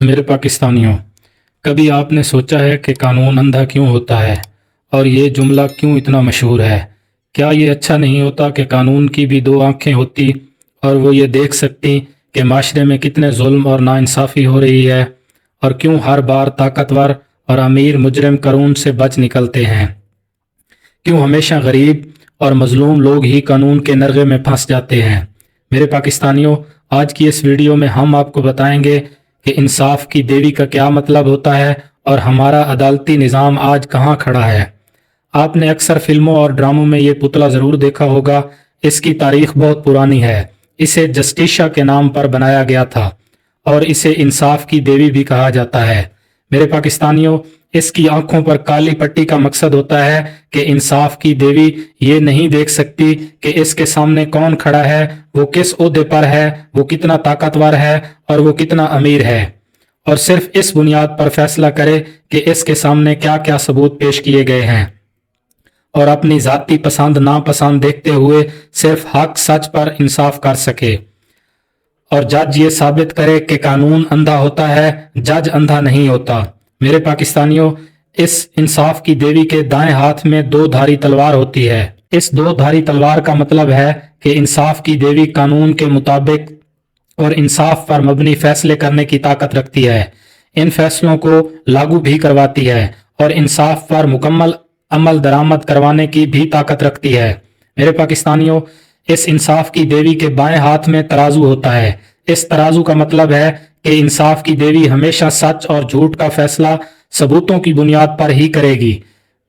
मेरे पाकिस्तानियों, कभी आपने सोचा है कि कानून अंधा क्यों होता है और ये जुमला क्यों इतना मशहूर है? क्या ये अच्छा नहीं होता कि कानून की भी दो आंखें होती और वो ये देख सकती कि माशरे में कितने जुल्म और नाइंसाफ़ी हो रही है, और क्यों हर बार ताकतवर और अमीर मुजरिम कानून से बच निकलते हैं? क्यों हमेशा गरीब और मजलूम लोग ही कानून के नरगे में फंस जाते हैं? मेरे पाकिस्तानियों, आज की इस वीडियो में हम आपको बताएंगे कि इंसाफ की देवी का क्या मतलब होता है और हमारा अदालती निज़ाम आज कहाँ खड़ा है। आपने अक्सर फिल्मों और ड्रामों में ये पुतला ज़रूर देखा होगा। इसकी तारीख बहुत पुरानी है। इसे जस्टिशा के नाम पर बनाया गया था और इसे इंसाफ की देवी भी कहा जाता है। मेरे पाकिस्तानियों, इसकी आंखों पर काली पट्टी का मकसद होता है कि इंसाफ की देवी ये नहीं देख सकती कि इसके सामने कौन खड़ा है, वो किस ओहदे पर है, वो कितना ताकतवर है और वो कितना अमीर है, और सिर्फ इस बुनियाद पर फैसला करे कि इसके सामने क्या क्या सबूत पेश किए गए हैं, और अपनी जाती पसंद नापसंद देखते हुए सिर्फ हक सच पर इंसाफ कर सके। और जज ये साबित करे कि कानून अंधा होता है, जज अंधा नहीं होता। मेरे पाकिस्तानियों, इस इंसाफ की देवी के दाएं हाथ में दो धारी तलवार होती है। इस दो धारी तलवार का मतलब है कि इंसाफ की देवी कानून के मुताबिक और इंसाफ पर मबनी फैसले करने की ताकत रखती है। इन फैसलों को लागू भी करवाती है और इंसाफ पर मुकम्मल अमल दरामद करवाने की भी ताकत रखती है। मेरे पाकिस्तानियों, इस इंसाफ की देवी के बाएं हाथ में तराजू होता है। इस तराजू का मतलब है कि इंसाफ की देवी हमेशा सच और झूठ का फैसला सबूतों की बुनियाद पर ही करेगी।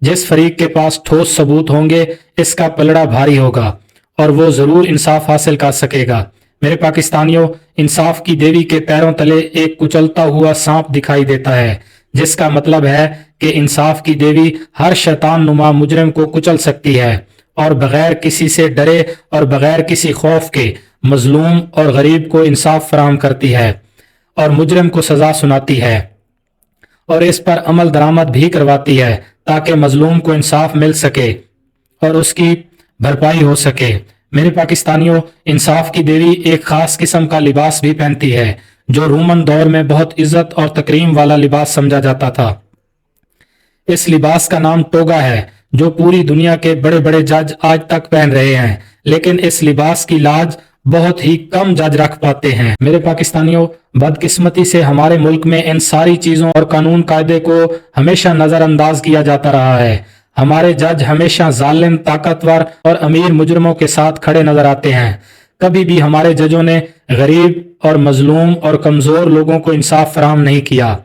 जिस फरीक के पास ठोस सबूत होंगे, इसका पलड़ा भारी होगा और वो जरूर इंसाफ हासिल कर सकेगा। मेरे पाकिस्तानियों, इंसाफ की देवी के पैरों तले एक कुचलता हुआ सांप दिखाई देता है, जिसका मतलब है कि इंसाफ की देवी हर शैतान नुमा मुजरिम को कुचल सकती है और बगैर किसी से डरे और बगैर किसी खौफ के मजलूम और गरीब को इंसाफ फराहम करती है और मुजरिम को सजा सुनाती है और इस पर अमल दरामद भी करवाती है ताकि मजलूम को इंसाफ मिल सके और उसकी भरपाई हो सके। मेरे पाकिस्तानियों, इंसाफ की देवी एक खास किस्म का लिबास भी पहनती है, जो रोमन दौर में बहुत इज्जत और तकरीम वाला लिबास समझा जाता था। इस लिबास का नाम टोगा है, जो पूरी दुनिया के बड़े बड़े जज आज तक पहन रहे हैं, लेकिन इस लिबास की लाज बहुत ही कम जज रख पाते हैं। मेरे पाकिस्तानियों, बदकिस्मती से हमारे मुल्क में इन सारी चीजों और कानून कायदे को हमेशा नजरअंदाज किया जाता रहा है। हमारे जज हमेशा जालिम, ताकतवर और अमीर मुजरिमों के साथ खड़े नजर आते हैं। कभी भी हमारे जजों ने गरीब और मजलूम और कमजोर लोगों को इंसाफ फराहम नहीं किया,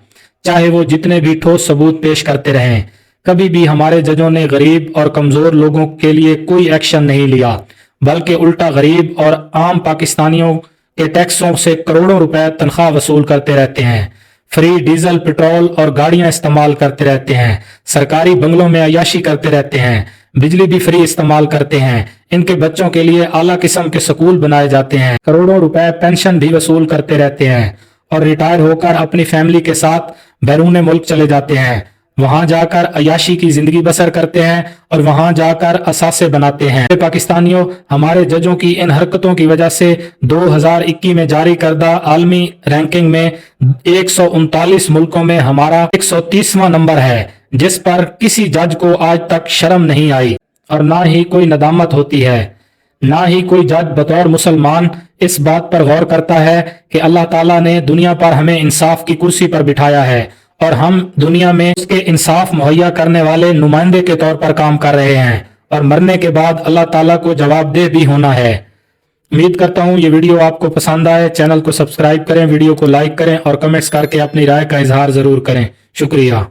चाहे वो जितने भी ठोस सबूत पेश करते रहें। कभी भी हमारे जजों ने गरीब और कमजोर लोगों के लिए कोई एक्शन नहीं लिया, बल्कि उल्टा गरीब और आम पाकिस्तानियों के टैक्सों से करोड़ों रुपए तनख्वाह वसूल करते रहते हैं, फ्री डीजल, पेट्रोल और गाड़ियां इस्तेमाल करते रहते हैं, सरकारी बंगलों में अयाशी करते रहते हैं, बिजली भी फ्री इस्तेमाल करते हैं, इनके बच्चों के लिए आला किस्म के स्कूल बनाए जाते हैं, करोड़ों रुपए पेंशन भी वसूल करते रहते हैं और रिटायर होकर अपनी फैमिली के साथ बैरून मुल्क चले जाते हैं। वहां जाकर अयाशी की जिंदगी बसर करते हैं और वहां जाकर असासे बनाते हैं। पाकिस्तानियों, हमारे जजों की इन हरकतों की वजह से 2021 में जारी करदा आलमी रैंकिंग में 139 मुल्कों में हमारा 130वां नंबर है, जिस पर किसी जज को आज तक शर्म नहीं आई और ना ही कोई नदामत होती है। ना ही कोई जज बतौर मुसलमान इस बात पर गौर करता है कि अल्लाह ताला ने दुनिया पर हमें इंसाफ की कुर्सी पर बिठाया है और हम दुनिया में उसके इंसाफ मुहैया करने वाले नुमाइंदे के तौर पर काम कर रहे हैं और मरने के बाद अल्लाह ताला को जवाबदेह भी होना है। उम्मीद करता हूँ ये वीडियो आपको पसंद आए। चैनल को सब्सक्राइब करें, वीडियो को लाइक करें और कमेंट्स करके अपनी राय का इजहार जरूर करें। शुक्रिया।